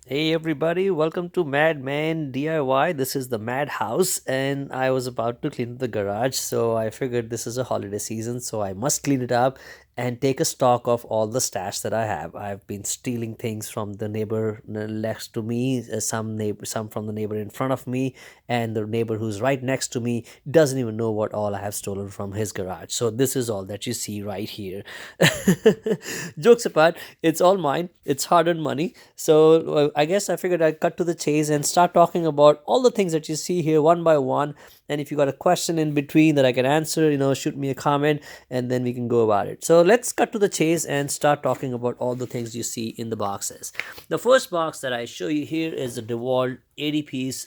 Hey everybody, welcome to Madman DIY. This is the Madhouse, and I was about to clean the garage, so I figured this is a holiday season, so I must clean it up and take a stock of all the stash that I have. I've been stealing things from the neighbor next to me, some from the neighbor in front of me, and the neighbor who's right next to me doesn't even know what all I have stolen from his garage. So this is all that you see right here. Jokes apart, it's all mine. It's hard-earned money. So I guess I figured I'd cut to the chase and start talking about all the things that you see here one by one. And if you got a question in between that I can answer, shoot me a comment and then we can go about it. So let's cut to the chase and start talking about all the things you see in the boxes. The first box that I show you here is a DeWalt 80 piece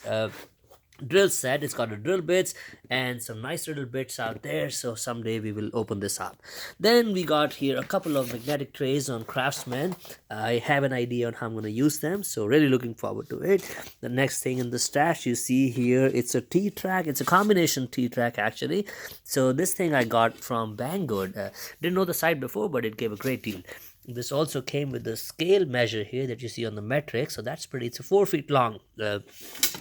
drill set. It's got a drill bits and some nice little bits out there, so someday we will open this up. Then we got here a couple of magnetic trays on Craftsman. I have an idea on how I'm going to use them, so really looking forward to it. The next thing in the stash you see here, it's a T-track. It's a combination T-track actually. So this thing I got from Banggood. Didn't know the site before, but it gave a great deal. This also came with the scale measure here that you see on the metric, so that's pretty. It's a 4 feet long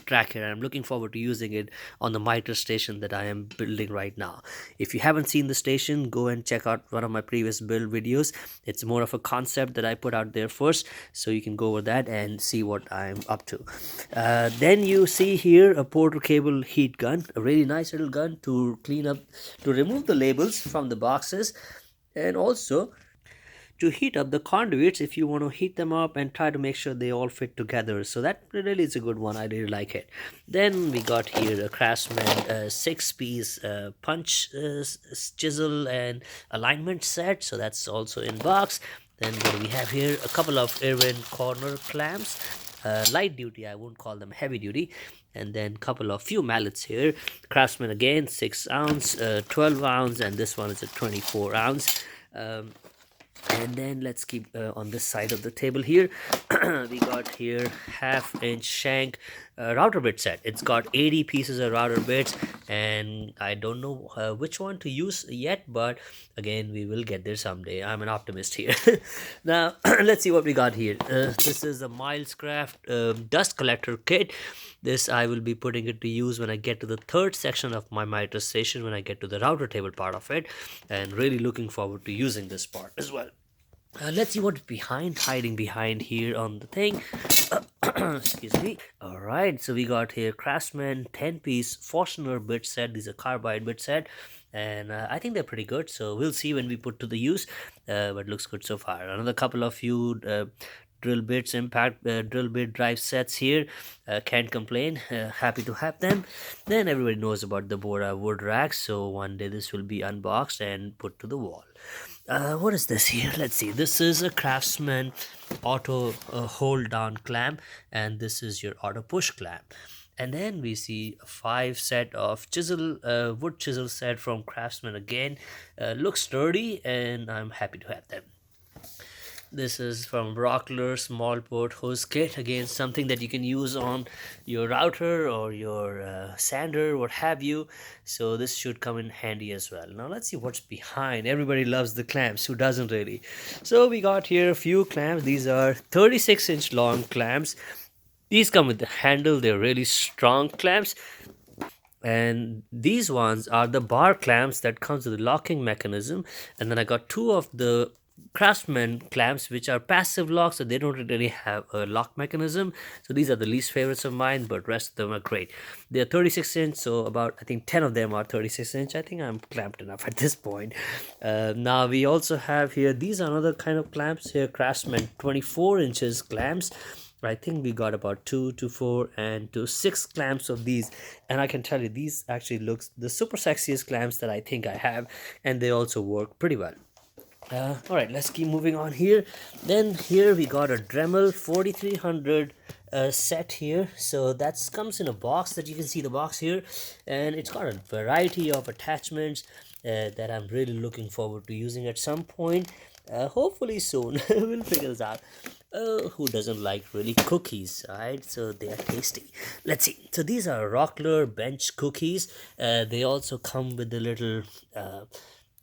track here. I'm looking forward to using it on the miter station that I am building right now. If you haven't seen the station, go and check out one of my previous build videos. It's more of a concept that I put out there first, so you can go over that and see what I'm up to. Then you see here a Porter cable heat gun, a really nice little gun to clean up, to remove the labels from the boxes, and also to heat up the conduits if you want to heat them up and try to make sure they all fit together. So that really is a good one. I really like it. Then we got here a Craftsman 6-piece punch chisel and alignment set, so that's also in box. Then what do we have here? A couple of Irwin corner clamps, light duty, I won't call them heavy duty. And then couple of few mallets here. Craftsman again, 6 ounce, 12 ounce, and this one is a 24 ounce. And then let's keep on this side of the table here. We got here half-inch shank router bit set. It's got 80 pieces of router bits, and I don't know which one to use yet, but again we will get there someday. I'm an optimist here. Now let's see what we got here. This is a Milescraft dust collector kit. This I will be putting it to use when I get to the third section of my miter station, when I get to the router table part of it, and really looking forward to using this part as well. Let's see what's hiding behind here on the thing. Excuse me. All right, so we got here Craftsman 10-piece Forstner bit set. These are carbide bit set, and I think they're pretty good. So we'll see when we put to the use, but looks good so far. Another couple of few drill bits, impact drill bit drive sets here. Can't complain. Happy to have them. Then everybody knows about the Bora wood racks, so one day this will be unboxed and put to the wall. What is this here? Let's see. This is a Craftsman auto hold down clamp, and this is your auto push clamp. And then we see a 5 set of wood chisel set from Craftsman again. Looks sturdy, and I'm happy to have them. This is from Rockler small port hose kit. Again, something that you can use on your router or your sander, what have you. So this should come in handy as well. Now let's see what's behind. Everybody loves the clamps. Who doesn't really? So we got here a few clamps. These are 36-inch long clamps. These come with the handle. They're really strong clamps. And these ones are the bar clamps that comes with the locking mechanism. And then I got two of the Craftsman clamps, which are passive lock, so they don't really have a lock mechanism. So these are the least favorites of mine, but rest of them are great. They're 36-inch, so about I think 10 of them are 36-inch. I think I'm clamped enough at this point. Now we also have here, these are another kind of clamps here, Craftsman 24 inches clamps. I think we got about 2 to 4 and to 6 clamps of these, and I can tell you these actually looks the super sexiest clamps that I think I have, and they also work pretty well. All right, let's keep moving on here. Then here we got a Dremel 4300 set here. So that comes in a box that you can see the box here, and it's got a variety of attachments that I'm really looking forward to using at some point. Hopefully soon. We'll figure this out. Who doesn't like really cookies, right? So they are tasty. Let's see. So these are Rockler bench cookies. They also come with a little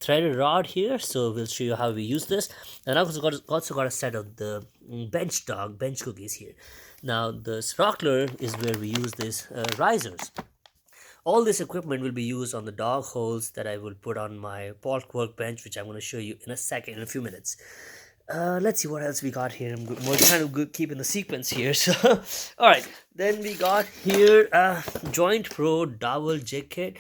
threaded rod here, so we'll show you how we use this. And I've also got a set of the bench cookies here. Now the sprockler is where we use these risers. All this equipment will be used on the dog holes that I will put on my pork workbench, which I'm going to show you in a second, in a few minutes. Let's see what else we got here. We're kind of good keeping the sequence here. So, all right. Then we got here Joint Pro dowel jig kit.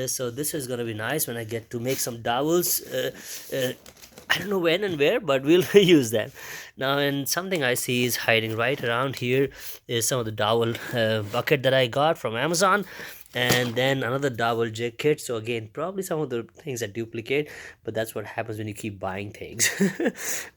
So this is gonna be nice when I get to make some dowels. I don't know when and where, but we'll use that. Now, and something I see is hiding right around here is some of the dowel bucket that I got from Amazon, and then another dowel jig kit. So again, probably some of the things that duplicate, but that's what happens when you keep buying things.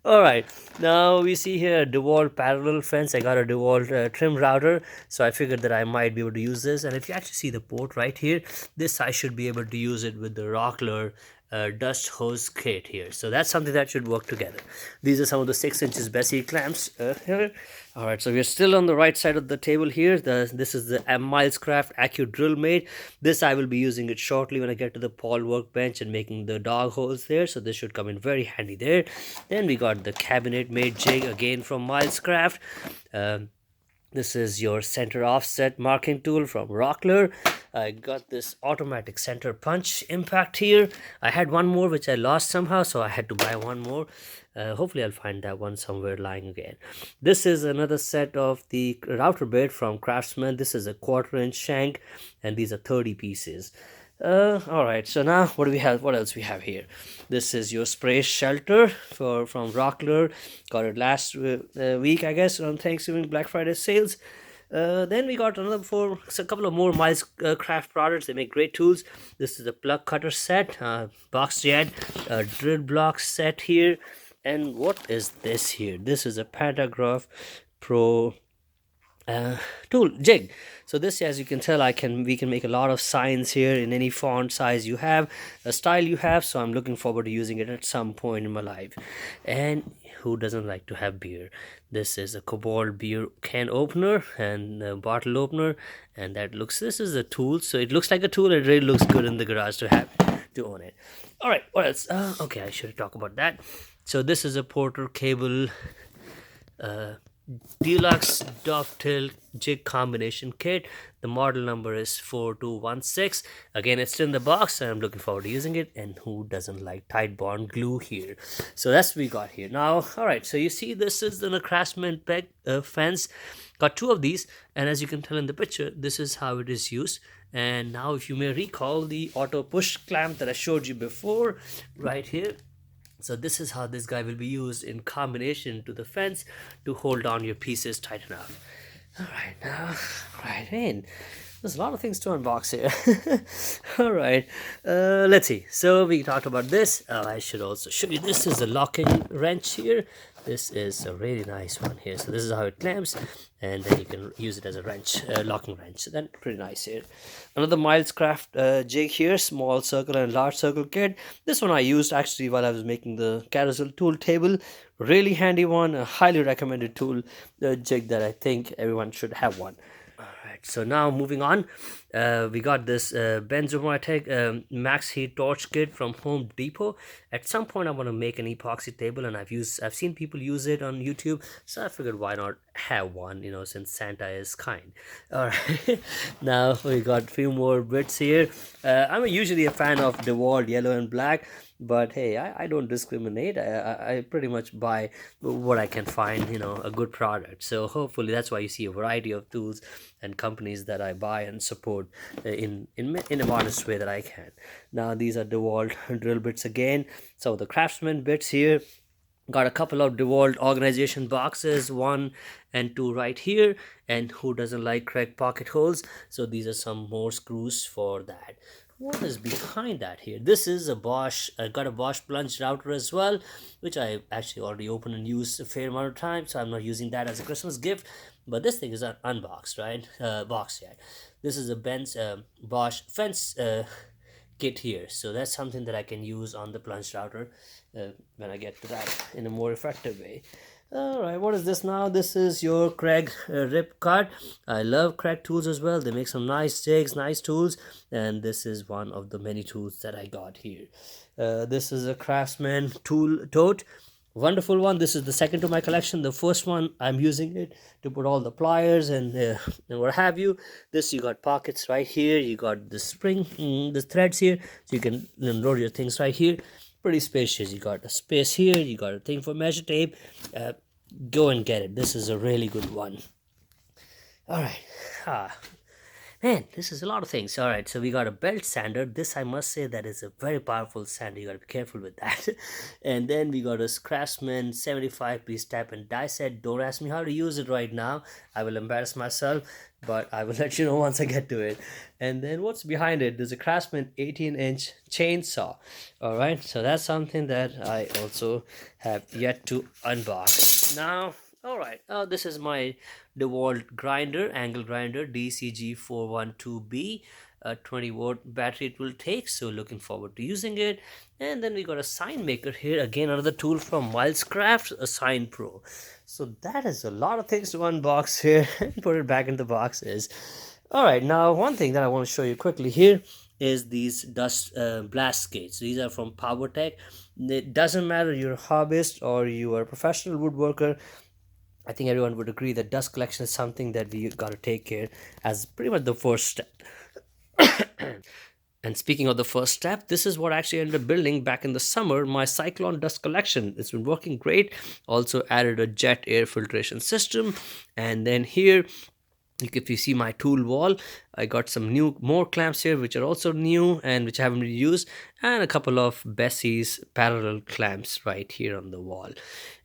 All right, now we see here a DeWalt parallel fence. I got a DeWalt trim router, so I figured that I might be able to use this. And if you actually see the port right here, this I should be able to use it with the Rockler dust hose kit here. So that's something that should work together. These are some of the 6 inches Bessie clamps here. All right, so we're still on the right side of the table here. This is the Milescraft Accu Drill Mate. This I will be using it shortly when I get to the Paul workbench and making the dog holes there. So this should come in very handy there. Then we got the Cabinet Made jig again from Milescraft. This is your center offset marking tool from Rockler. I got this automatic center punch impact here. I had one more which I lost somehow, so I had to buy one more. Hopefully I'll find that one somewhere lying again. This is another set of the router bit from Craftsman. This is a 1/4 inch shank, and these are 30 pieces. All right, so now what do we have? What else we have here? This is your spray shelter from Rockler. Got it last week, I guess, on Thanksgiving Black Friday sales. Then we got a couple of more Miles Craft products. They make great tools. This is a plug cutter set, box jet, drill block set here. And what is this here? This is a Pantograph Pro tool jig. So this, as you can tell, we can make a lot of signs here in any font size you have, a style you have. So I'm looking forward to using it at some point in my life. And who doesn't like to have beer? This is a Cobalt beer can opener and a bottle opener, and this is a tool, so it looks like a tool. It really looks good in the garage to have, to own it. All right, what else? Okay, I should talk about that. So this is a Porter cable deluxe dovetail jig combination kit. The model number is 4216. Again, it's in the box, and I'm looking forward to using it. And who doesn't like tight bond glue here? So that's what we got here. Now, all right, so you see this is the Craftsman peg fence. Got two of these, and as you can tell in the picture, this is how it is used. And now, if you may recall the auto push clamp that I showed you before, right here. So this is how this guy will be used in combination to the fence to hold down your pieces tight enough. All right, now, right in. There's a lot of things to unbox here. All right, let's see. So we talked about this. I should also show you. This is a locking wrench here. This is a really nice one here. So this is how it clamps, and then you can use it as a wrench, locking wrench. So then pretty nice here. Another Milescraft jig here, small circle and large circle kit. This one I used actually while I was making the carousel tool table. Really handy one, a highly recommended tool jig that I think everyone should have one. Alright, so now moving on, we got this Benzomatic Max Heat Torch Kit from Home Depot. At some point I want to make an epoxy table, and I've seen people use it on YouTube, so I figured why not have one, since Santa is kind. Alright, now we got a few more bits here. I'm usually a fan of DeWalt yellow and black, but hey, I don't discriminate. I pretty much buy what I can find, a good product. So hopefully that's why you see a variety of tools and companies that I buy and support in a modest way that I can. Now these are DeWalt drill bits again. So the Craftsman bits here. Got a couple of DeWalt organization boxes, 1 and 2 right here. And who doesn't like cracked pocket holes? So these are some more screws for that. What is behind that here? This is a Bosch. I got a Bosch plunge router as well, which I actually already opened and used a fair amount of time, so I'm not using that as a Christmas gift. But this thing is unboxed, right? Box yet. This is a Benz Bosch fence kit here, so that's something that I can use on the plunge router when I get to that in a more effective way. All right, what is this now? This is your Craig rip card. I love Craig tools as well. They make some nice jigs, nice tools, and this is one of the many tools that I got here. This is a Craftsman tool tote. Wonderful one. This is the second to my collection. The first one I'm using it to put all the pliers and what have you. This you got pockets right here. You got the spring, the threads here, so you can load your things right here. Pretty spacious. You got a space here. You got a thing for measure tape. Uh, Go and get it. This is a really good one. All right. Ah, man, this is a lot of things. All right, so we got a belt sander. This, I must say, that is a very powerful sander. You got to be careful with that. And then we got a Craftsman 75-piece tap and die set. Don't ask me how to use it right now. I will embarrass myself, but I will let you know once I get to it. And then what's behind it? There's a Craftsman 18-inch chainsaw. All right, so that's something that I also have yet to unbox. Now, all right, this is my DeWalt grinder, angle grinder, DCG412B. A 20-watt battery it will take, so looking forward to using it. And then we got a sign maker here, again another tool from Wildscraft, a Sign Pro. So that is a lot of things to unbox here and put it back in the boxes. All right, now one thing that I want to show you quickly here is these dust blast gates. These are from PowerTech. It doesn't matter you're a hobbyist or you are a professional woodworker. I think everyone would agree that dust collection is something that we got to take care as pretty much the first step. And speaking of the first step, this is what I actually ended up building back in the summer, my Cyclone dust collection. It's been working great. Also added a jet air filtration system. And then here, if you see my tool wall, I got some more clamps here which are also new and which I haven't really used, and a couple of Bessie's parallel clamps right here on the wall.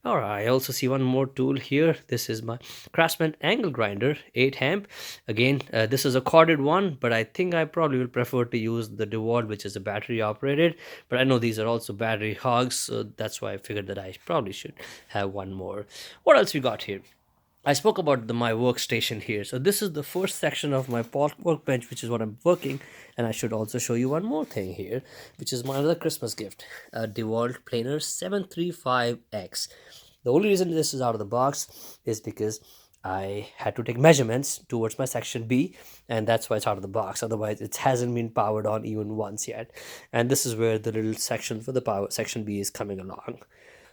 All right, I also see one more tool here. This is my Craftsman angle grinder, 8 amp. Again, this is a corded one, but I think I probably will prefer to use the DeWalt, which is a battery operated, but I know these are also battery hogs, so that's why I figured that I probably should have one more. What else we got here? I spoke about my workstation here. So this is the first section of my workbench, which is what I'm working. And I should also show you one more thing here, which is my other Christmas gift, a DeWalt Planer 735X. The only reason this is out of the box is because I had to take measurements towards my section B, and that's why it's out of the box. Otherwise, it hasn't been powered on even once yet. And this is where the little section for the power section B is coming along.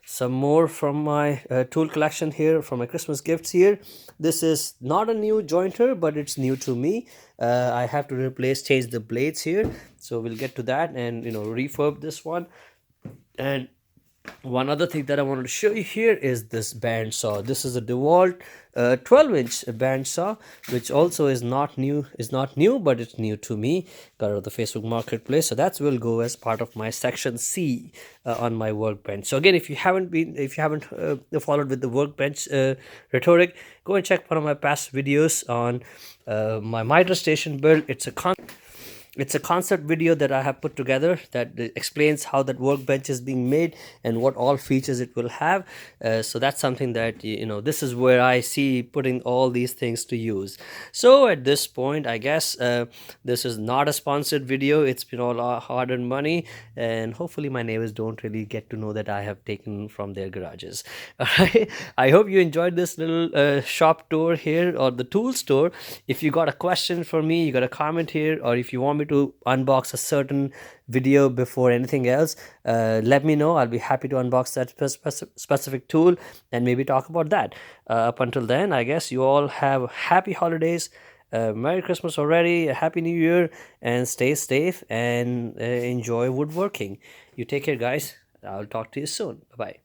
Some more from my tool collection here, from my Christmas gifts here. This is not a new jointer, but it's new to me. I have to change the blades here, so we'll get to that and refurb this one. And one other thing that I wanted to show you here is this band saw. This is a DeWalt 12-inch band saw, which also is not new, but it's new to me. Got it on the Facebook Marketplace, so that will go as part of my section C on my workbench. So again, if you haven't followed with the workbench rhetoric, go and check one of my past videos on my miter station build. It's a concept video that I have put together that explains how that workbench is being made and what all features it will have. So that's something that, this is where I see putting all these things to use. So at this point, I guess this is not a sponsored video. It's been all hard-earned money, and hopefully my neighbors don't really get to know that I have taken from their garages. All right. I hope you enjoyed this little shop tour here, or the tool store. If you got a question for me, you got a comment here, or if you want me to unbox a certain video before anything else, let me know. I'll be happy to unbox that specific tool and maybe talk about that. Up until then, I guess you all have happy holidays, Merry Christmas already, a Happy New Year, and stay safe and enjoy woodworking. You take care, guys. I'll talk to you soon. Bye-bye.